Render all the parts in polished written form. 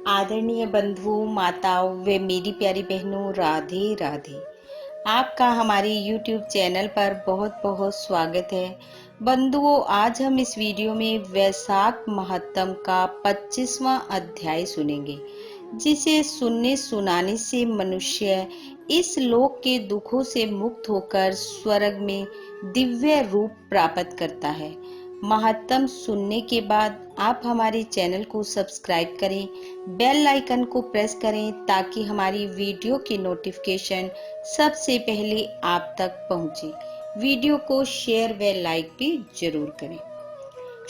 आदरणीय बंधुओं, माताओं व मेरी प्यारी बहनों, राधे राधे। आपका हमारे YouTube चैनल पर बहुत बहुत स्वागत है। बंधुओं, आज हम इस वीडियो में वैशाख महात्म का 25वां अध्याय सुनेंगे, जिसे सुनने सुनाने से मनुष्य इस लोक के दुखों से मुक्त होकर स्वर्ग में दिव्य रूप प्राप्त करता है। महात्म सुनने के बाद आप हमारे चैनल को सब्सक्राइब करें, बेल आइकन को प्रेस करें ताकि हमारी वीडियो की नोटिफिकेशन सबसे पहले आप तक पहुंचे। वीडियो को शेयर व लाइक भी जरूर करें।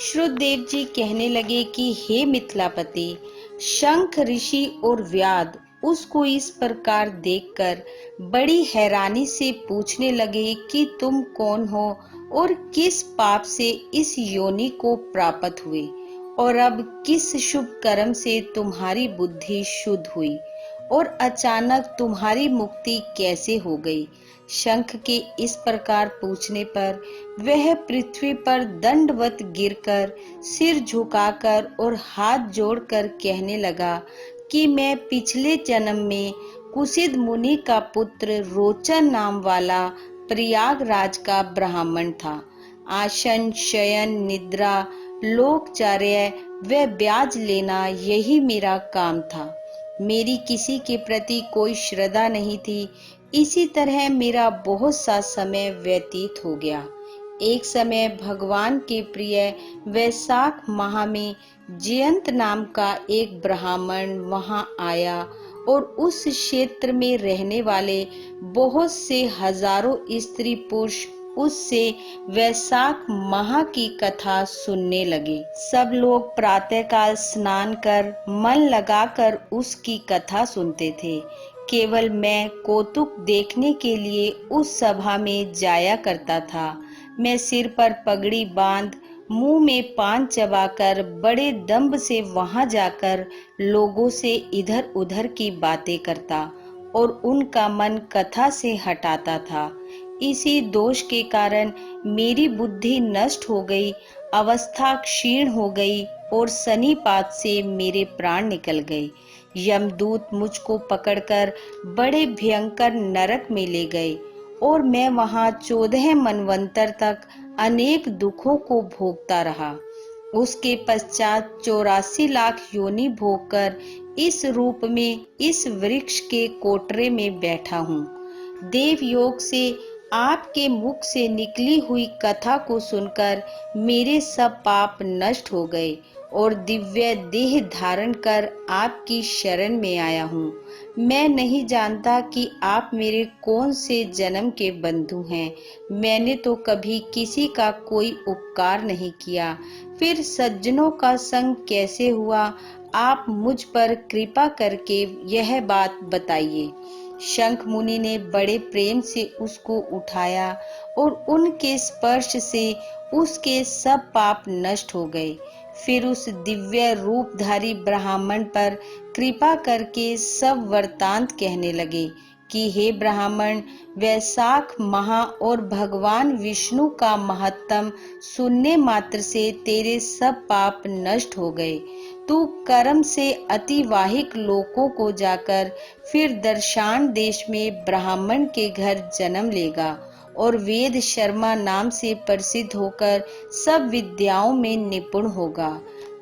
श्रुतदेव जी कहने लगे कि हे मिथिलापति, शंख ऋषि और व्याध उसको इस प्रकार देखकर बड़ी हैरानी से पूछने लगे कि तुम कौन हो और किस पाप से इस योनि को प्राप्त हुए, और अब किस शुभ कर्म से तुम्हारी बुद्धि शुद्ध हुई और अचानक तुम्हारी मुक्ति कैसे हो गई। शंख के इस प्रकार पूछने पर वह पृथ्वी पर दंडवत गिरकर, सिर झुकाकर और हाथ जोड़कर कहने लगा कि मैं पिछले जन्म में कुशिद मुनि का पुत्र रोचन नाम वाला प्रयागराज का ब्राह्मण था। आसन, शयन, निद्रा, लोकचार्य व ब्याज लेना यही मेरा काम था। मेरी किसी के प्रति कोई श्रद्धा नहीं थी। इसी तरह मेरा बहुत सा समय व्यतीत हो गया। एक समय भगवान के प्रिय वैशाख माह में जयंत नाम का एक ब्राह्मण वहां आया और उस क्षेत्र में रहने वाले बहुत से हजारों स्त्री पुरुष उससे वैशाख माह की कथा सुनने लगे। सब लोग प्रातःकाल स्नान कर मन लगाकर उसकी कथा सुनते थे। केवल मैं कौतुक देखने के लिए उस सभा में जाया करता था। मैं सिर पर पगड़ी बांध, मुंह में पान चबाकर बड़े दम्भ से वहां जाकर लोगों से इधर उधर की बातें करता और उनका मन कथा से हटाता था। इसी दोष के कारण मेरी बुद्धि नष्ट हो गई, अवस्था क्षीण हो गई और शनिपात से मेरे प्राण निकल गए। यमदूत मुझको पकड़कर बड़े भयंकर नरक में ले गए और मैं वहां 14 मनवंतर तक अनेक दुखों को भोगता रहा। उसके पश्चात 84 लाख योनि भोगकर इस रूप में इस वृक्ष के कोटरे में बैठा हूँ। देव योग से आपके मुख से निकली हुई कथा को सुनकर मेरे सब पाप नष्ट हो गए और दिव्य देह धारण कर आपकी शरण में आया हूँ। मैं नहीं जानता कि आप मेरे कौन से जन्म के बंधु हैं। मैंने तो कभी किसी का कोई उपकार नहीं किया, फिर सज्जनों का संग कैसे हुआ? आप मुझ पर कृपा करके यह बात बताइए। शंख मुनि ने बड़े प्रेम से उसको उठाया और उनके स्पर्श से उसके सब पाप नष्ट हो गए। फिर उस दिव्य रूपधारी ब्राह्मण पर कृपा करके सब वृतांत कहने लगे कि हे ब्राह्मण, वैशाख माह और भगवान विष्णु का महात्म सुनने मात्र से तेरे सब पाप नष्ट हो गए। तू कर्म से अतिवाहिक लोकों को जाकर फिर दर्शान देश में ब्राह्मण के घर जन्म लेगा और वेद शर्मा नाम से प्रसिद्ध होकर सब विद्याओं में निपुण होगा।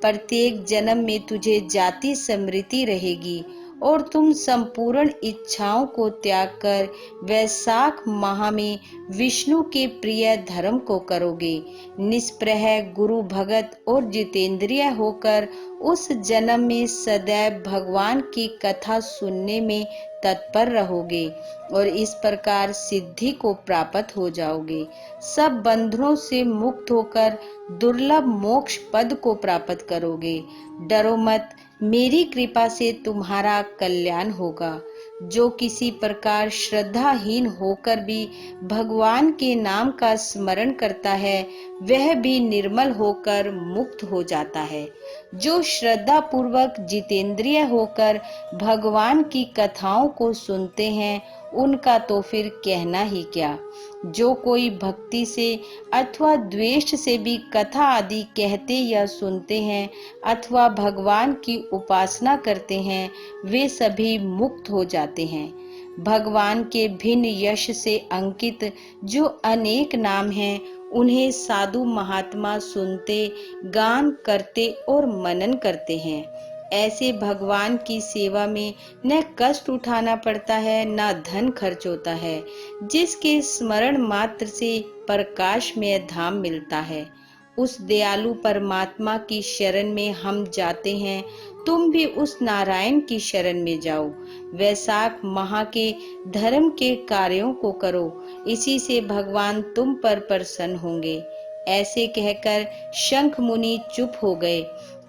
प्रत्येक जन्म में तुझे जाति समृद्धि रहेगी और तुम संपूर्ण इच्छाओं को त्याग कर वैशाख माह में विष्णु के प्रिय धर्म को करोगे। निष्प्रह, गुरु भगत और जितेंद्रिय होकर उस जन्म में सदैव भगवान की कथा सुनने में तत्पर रहोगे और इस प्रकार सिद्धि को प्राप्त हो जाओगे। सब बंधनों से मुक्त होकर दुर्लभ मोक्ष पद को प्राप्त करोगे। डरो मत, मेरी कृपा से तुम्हारा कल्याण होगा। जो किसी प्रकार श्रद्धाहीन होकर भी भगवान के नाम का स्मरण करता है, वह भी निर्मल होकर मुक्त हो जाता है। जो श्रद्धा पूर्वक जितेंद्रिय होकर भगवान की कथाओं को सुनते हैं उनका तो फिर कहना ही क्या। जो कोई भक्ति से अथवा द्वेष से भी कथा आदि कहते या सुनते हैं अथवा भगवान की उपासना करते हैं, वे सभी मुक्त हो जाते हैं। भगवान के भिन्न यश से अंकित जो अनेक नाम हैं, उन्हें साधु महात्मा सुनते, गान करते और मनन करते हैं। ऐसे भगवान की सेवा में न कष्ट उठाना पड़ता है, न धन खर्च होता है, जिसके स्मरण मात्र से प्रकाश में धाम मिलता है। उस दयालु परमात्मा की शरण में हम जाते हैं। तुम भी उस नारायण की शरण में जाओ। वैशाख माह के धर्म के कार्यों को करो, इसी से भगवान तुम पर प्रसन्न होंगे। ऐसे कहकर शंख मुनि चुप हो गए।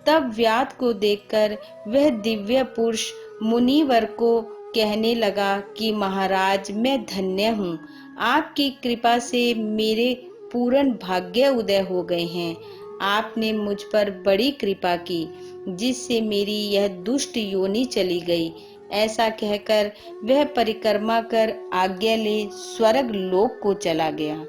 तब व्याध को देखकर वह दिव्य पुरुष मुनिवर को कहने लगा कि महाराज, मैं धन्य हूँ। आपकी कृपा से मेरे पूर्ण भाग्य उदय हो गए हैं। आपने मुझ पर बड़ी कृपा की, जिससे मेरी यह दुष्ट योनि चली गई। ऐसा कहकर वह परिक्रमा कर आज्ञा ले स्वर्ग लोक को चला गया।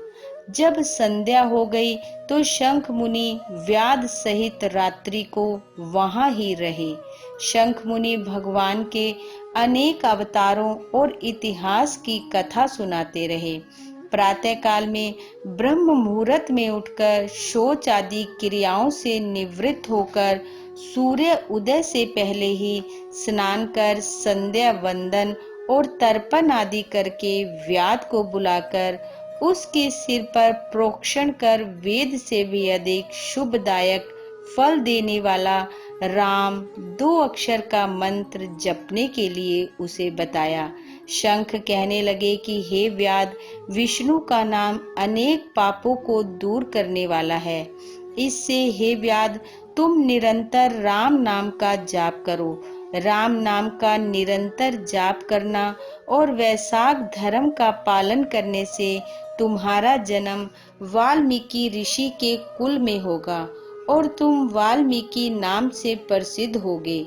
जब संध्या हो गई तो शंख मुनि व्याध सहित रात्रि को वहां ही रहे। शंख मुनि भगवान के अनेक अवतारों और इतिहास की कथा सुनाते रहे। प्रातः काल में ब्रह्म मुहूर्त में उठकर शौच आदि क्रियाओं से निवृत्त होकर सूर्य उदय से पहले ही स्नान कर संध्या वंदन और तर्पण आदि करके व्याध को बुलाकर उसके सिर पर प्रोक्षण कर वेद से भी अधिक शुभदायक फल देने वाला राम 2 अक्षर का मंत्र जपने के लिए उसे बताया। शंख कहने लगे कि हे व्याध, विष्णु का नाम अनेक पापों को दूर करने वाला है। इससे हे व्याध, तुम निरंतर राम नाम का जाप करो। राम नाम का निरंतर जाप करना और वैशाख धर्म का पालन करने से तुम्हारा जन्म वाल्मीकि ऋषि के कुल में होगा और तुम वाल्मीकि नाम से प्रसिद्ध होगे।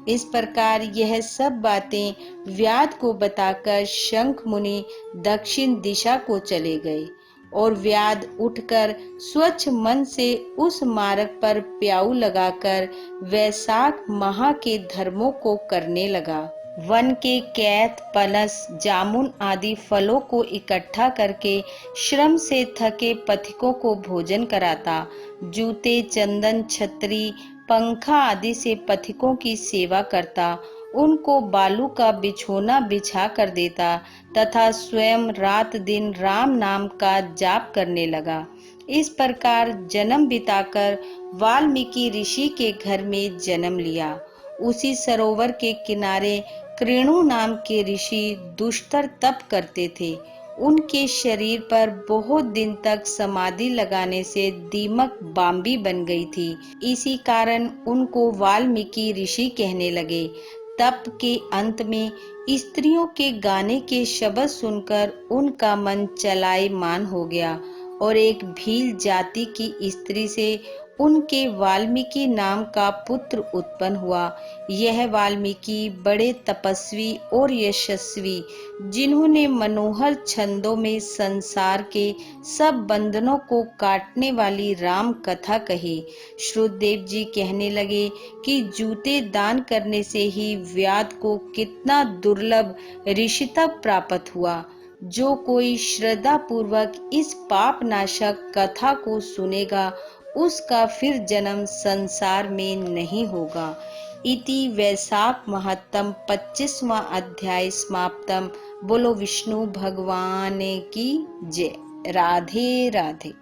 इस प्रकार यह सब बातें व्याध को बताकर शंख मुनि दक्षिण दिशा को चले गए और व्याध उठकर स्वच्छ मन से उस मार्ग पर प्याऊ लगाकर वैशाख माह के धर्मों को करने लगा। वन के कैथ, पनस, जामुन आदि फलों को इकट्ठा करके श्रम से थके पथिकों को भोजन कराता। जूते, चंदन, छतरी, पंखा आदि से पथिकों की सेवा करता। उनको बालू का बिछोना बिछा कर देता तथा स्वयं रात दिन राम नाम का जाप करने लगा। इस प्रकार जन्म बिताकर वाल्मीकि ऋषि के घर में जन्म लिया। उसी सरोवर के किनारे कृणु नाम के ऋषि दुष्टर तप करते थे। उनके शरीर पर बहुत दिन तक समाधि लगाने से दीमक बांबी बन गई थी। इसी कारण उनको वाल्मीकि ऋषि कहने लगे। तप के अंत में स्त्रियों के गाने के शब्द सुनकर उनका मन चलायमान हो गया और एक भील जाति की स्त्री से उनके वाल्मीकि नाम का पुत्र उत्पन्न हुआ। यह वाल्मीकि बड़े तपस्वी और यशस्वी, जिन्होंने मनोहर छंदों में संसार के सब बंधनों को काटने वाली राम कथा कही। श्रुतदेव जी कहने लगे कि जूते दान करने से ही व्याध को कितना दुर्लभ ऋषित्व प्राप्त हुआ। जो कोई श्रद्धा पूर्वक इस पाप नाशक कथा को सुनेगा, उसका फिर जन्म संसार में नहीं होगा। इति वैशाख महत्तम 25वां अध्याय समाप्तम। बोलो विष्णु भगवान की जय। राधे राधे।